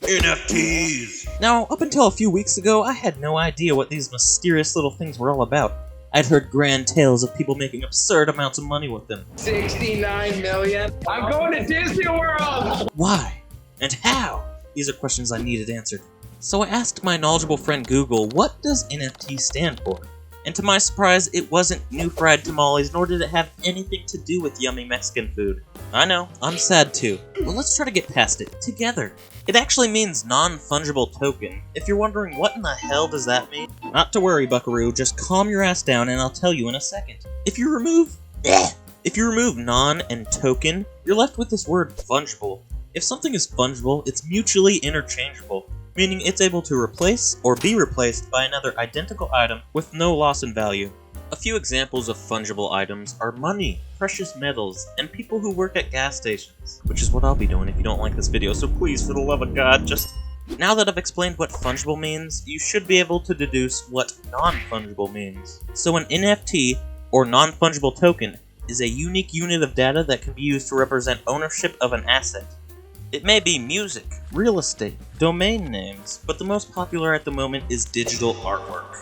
NFTs! Now, up until a few weeks ago, I had no idea what these mysterious little things were all about. I'd heard grand tales of people making absurd amounts of money with them. 69 million? I'm going to Disney World! Why? And how? These are questions I needed answered. So I asked my knowledgeable friend Google, what does NFT stand for? And to my surprise, it wasn't new fried tamales, nor did it have anything to do with yummy Mexican food. I know, I'm sad too. Well, let's try to get past it, together. It actually means non-fungible token. If you're wondering what in the hell does that mean, not to worry, buckaroo, just calm your ass down and I'll tell you in a second. If you remove non and token, you're left with this word fungible. If something is fungible, it's mutually interchangeable, meaning it's able to replace or be replaced by another identical item with no loss in value. A few examples of fungible items are money, precious metals, and people who work at gas stations, which is what I'll be doing if you don't like this video, so please, for the love of God, just... Now that I've explained what fungible means, you should be able to deduce what non-fungible means. So an NFT, or non-fungible token, is a unique unit of data that can be used to represent ownership of an asset. It may be music, real estate, domain names, but the most popular at the moment is digital artwork.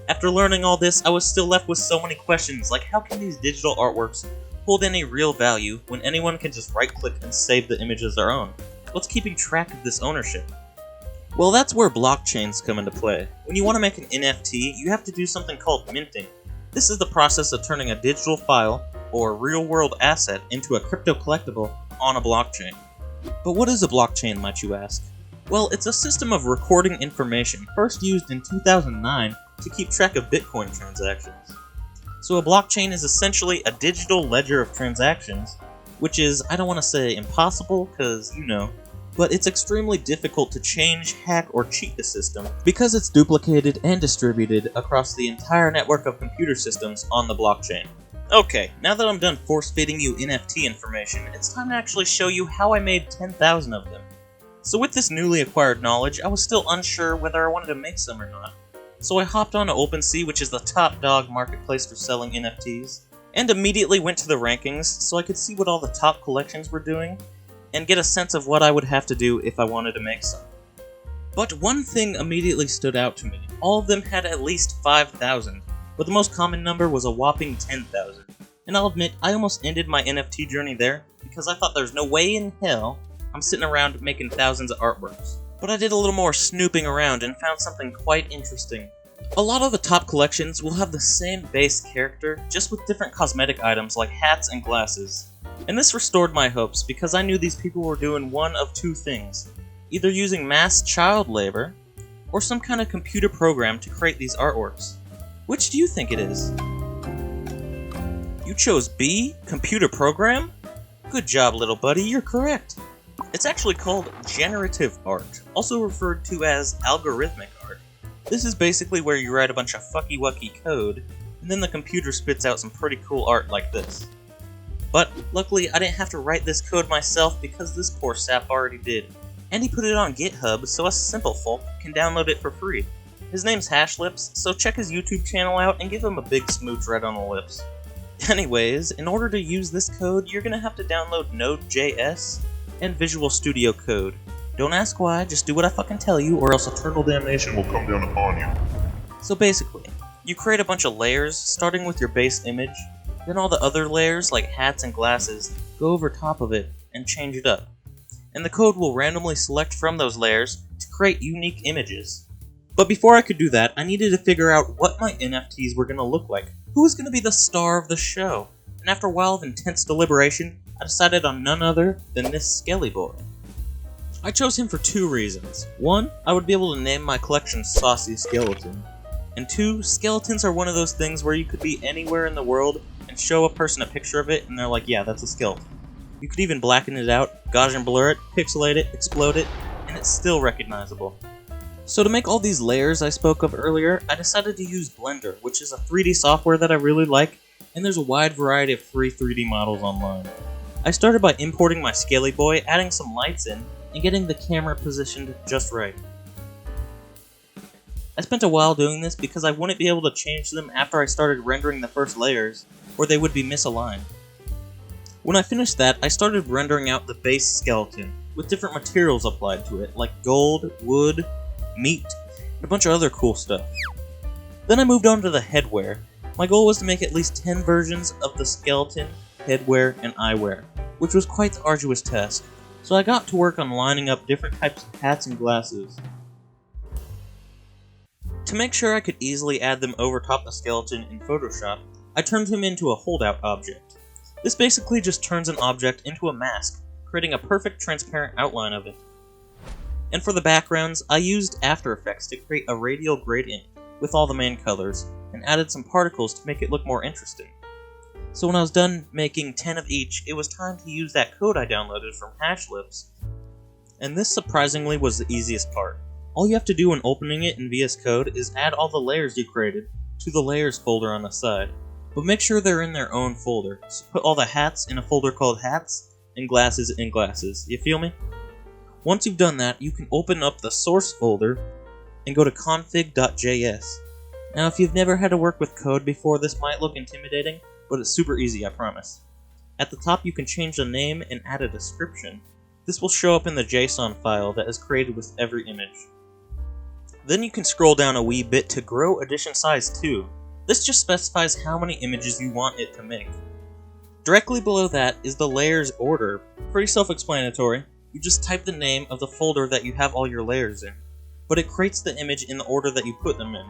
After learning all this, I was still left with so many questions, like how can these digital artworks hold any real value when anyone can just right-click and save the image as their own? What's keeping track of this ownership? Well, that's where blockchains come into play. When you want to make an NFT, you have to do something called minting. This is the process of turning a digital file, or real-world asset, into a crypto collectible on a blockchain. But what is a blockchain, might you ask? Well, it's a system of recording information, first used in 2009 to keep track of Bitcoin transactions. So a blockchain is essentially a digital ledger of transactions, which is, I don't want to say impossible, cause you know, but it's extremely difficult to change, hack, or cheat the system, because it's duplicated and distributed across the entire network of computer systems on the blockchain. Okay, now that I'm done force-feeding you NFT information, it's time to actually show you how I made 10,000 of them. So with this newly acquired knowledge, I was still unsure whether I wanted to make some or not. So I hopped onto OpenSea, which is the top dog marketplace for selling NFTs, and immediately went to the rankings so I could see what all the top collections were doing, and get a sense of what I would have to do if I wanted to make some. But one thing immediately stood out to me. All of them had at least 5,000. But the most common number was a whopping 10,000. And I'll admit, I almost ended my NFT journey there, because I thought there's no way in hell I'm sitting around making thousands of artworks. But I did a little more snooping around and found something quite interesting. A lot of the top collections will have the same base character, just with different cosmetic items like hats and glasses. And this restored my hopes, because I knew these people were doing one of two things. Either using mass child labor, or some kind of computer program to create these artworks. Which do you think it is? You chose B, computer program? Good job, little buddy, you're correct. It's actually called generative art, also referred to as algorithmic art. This is basically where you write a bunch of fucky-wucky code, and then the computer spits out some pretty cool art like this. But luckily, I didn't have to write this code myself because this poor sap already did. And he put it on GitHub so us simple folk can download it for free. His name's Hashlips, so check his YouTube channel out and give him a big smooch right on the lips. Anyways, in order to use this code, you're gonna have to download Node.js and Visual Studio Code. Don't ask why, just do what I fucking tell you, or else eternal damnation will come down upon you. So basically, you create a bunch of layers, starting with your base image, then all the other layers, like hats and glasses, go over top of it and change it up. And the code will randomly select from those layers to create unique images. But before I could do that, I needed to figure out what my NFTs were going to look like. Who was going to be the star of the show? And after a while of intense deliberation, I decided on none other than this Skelly Boy. I chose him for two reasons. One, I would be able to name my collection Saucy Skeleton. And two, skeletons are one of those things where you could be anywhere in the world and show a person a picture of it and they're like, yeah, that's a skeleton. You could even blacken it out, Gaussian blur it, pixelate it, explode it, and it's still recognizable. So to make all these layers I spoke of earlier, I decided to use Blender, which is a 3D software that I really like, and there's a wide variety of free 3D models online. I started by importing my Skelly Boy, adding some lights in, and getting the camera positioned just right. I spent a while doing this because I wouldn't be able to change them after I started rendering the first layers, or they would be misaligned. When I finished that, I started rendering out the base skeleton, with different materials applied to it, like gold, wood, meat, and a bunch of other cool stuff. Then I moved on to the headwear. My goal was to make at least 10 versions of the skeleton, headwear, and eyewear, which was quite the arduous task, so I got to work on lining up different types of hats and glasses. To make sure I could easily add them over top the skeleton in Photoshop, I turned him into a holdout object. This basically just turns an object into a mask, creating a perfect transparent outline of it. And for the backgrounds, I used After Effects to create a radial gradient with all the main colors, and added some particles to make it look more interesting. So when I was done making 10 of each, it was time to use that code I downloaded from Hashlips. And this surprisingly was the easiest part. All you have to do when opening it in VS Code is add all the layers you created to the layers folder on the side. But make sure they're in their own folder, so put all the hats in a folder called Hats, and Glasses in Glasses, you feel me? Once you've done that, you can open up the source folder and go to config.js. Now if you've never had to work with code before, this might look intimidating, but it's super easy, I promise. At the top you can change the name and add a description. This will show up in the JSON file that is created with every image. Then you can scroll down a wee bit to grow edition size too. This just specifies how many images you want it to make. Directly below that is the layers order. Pretty self-explanatory. You just type the name of the folder that you have all your layers in. But it creates the image in the order that you put them in.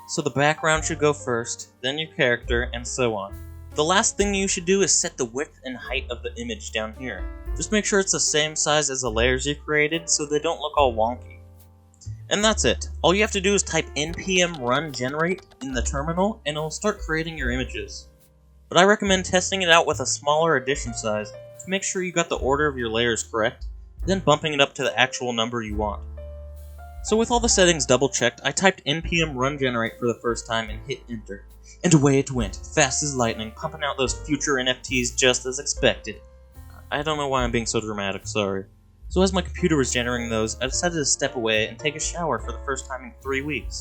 So the background should go first, then your character, and so on. The last thing you should do is set the width and height of the image down here. Just make sure it's the same size as the layers you created so they don't look all wonky. And that's it. All you have to do is type npm run generate in the terminal and it'll start creating your images. But I recommend testing it out with a smaller edition size to make sure you got the order of your layers correct, then bumping it up to the actual number you want. So with all the settings double checked, I typed npm run generate for the first time and hit enter. And away it went, fast as lightning, pumping out those future NFTs just as expected. I don't know why I'm being so dramatic, sorry. So as my computer was generating those, I decided to step away and take a shower for the first time in 3 weeks.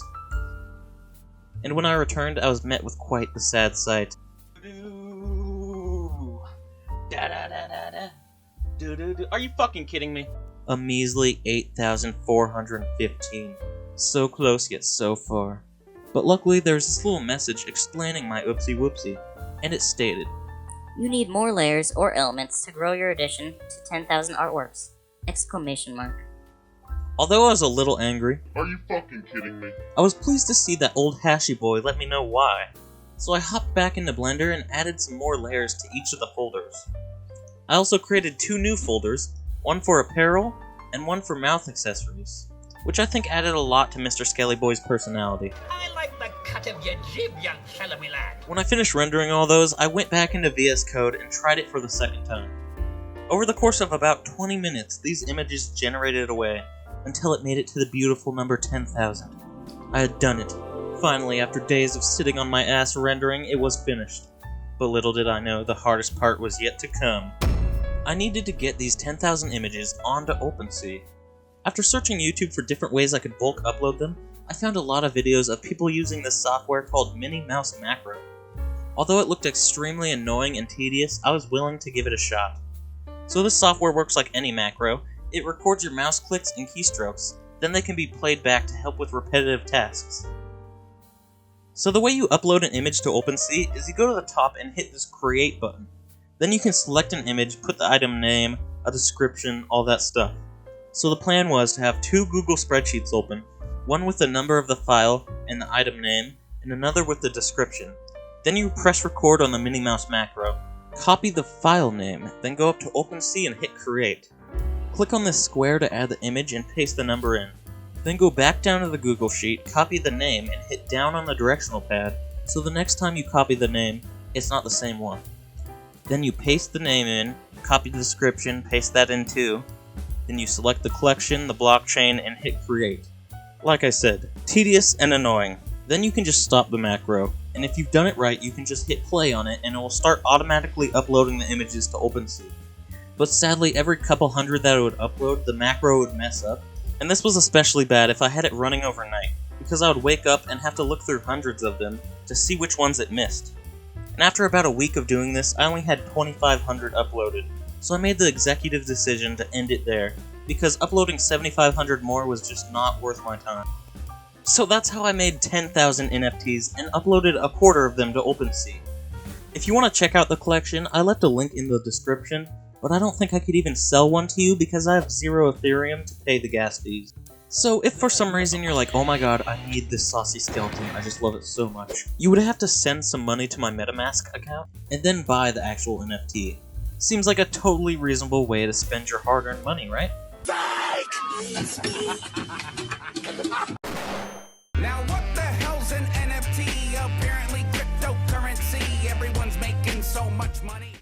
And when I returned, I was met with quite the sad sight. Are you fucking kidding me? A measly 8,415. So close yet so far. But luckily there was this little message explaining my oopsie whoopsie, and it stated, "You need more layers or elements to grow your edition to 10,000 artworks!" Exclamation mark. Although I was a little angry, Are you fucking kidding me? I was pleased to see that old Hashy boy let me know why. So I hopped back into Blender and added some more layers to each of the folders. I also created 2 new folders, one for apparel and one for mouth accessories, which I think added a lot to Mr. Skelly Boy's personality. I like the cut of your jib, young celery lad. When I finished rendering all those, I went back into VS Code and tried it for the second time. Over the course of about 20 minutes, these images generated away, until it made it to the beautiful number 10,000. I had done it. Finally, after days of sitting on my ass rendering, it was finished. But little did I know, the hardest part was yet to come. I needed to get these 10,000 images onto OpenSea. After searching YouTube for different ways I could bulk upload them, I found a lot of videos of people using this software called Minnie Mouse Macro. Although it looked extremely annoying and tedious, I was willing to give it a shot. So this software works like any macro. It records your mouse clicks and keystrokes, then they can be played back to help with repetitive tasks. So the way you upload an image to OpenSea is you go to the top and hit this create button. Then you can select an image, put the item name, a description, all that stuff. So the plan was to have 2 Google spreadsheets open, one with the number of the file and the item name, and another with the description. Then you press record on the Minnie Mouse macro. Copy the file name, then go up to OpenSea and hit create. Click on this square to add the image and paste the number in. Then go back down to the Google Sheet, copy the name, and hit down on the directional pad, so the next time you copy the name, it's not the same one. Then you paste the name in, copy the description, paste that in too. Then you select the collection, the blockchain, and hit create. Like I said, tedious and annoying. Then you can just stop the macro, and if you've done it right, you can just hit play on it and it will start automatically uploading the images to OpenSea. But sadly, every couple hundred that it would upload, the macro would mess up, and this was especially bad if I had it running overnight, because I would wake up and have to look through hundreds of them to see which ones it missed. And after about a week of doing this, I only had 2,500 uploaded, so I made the executive decision to end it there, because uploading 7,500 more was just not worth my time. So that's how I made 10,000 NFTs and uploaded a quarter of them to OpenSea. If you want to check out the collection, I left a link in the description, but I don't think I could even sell one to you because I have 0 Ethereum to pay the gas fees. So if for some reason you're like, oh my god, I need this saucy skeleton, I just love it so much, you would have to send some money to my MetaMask account, and then buy the actual NFT. Seems like a totally reasonable way to spend your hard-earned money, right? Now what the hell's an NFT? Apparently cryptocurrency. Everyone's making so much money.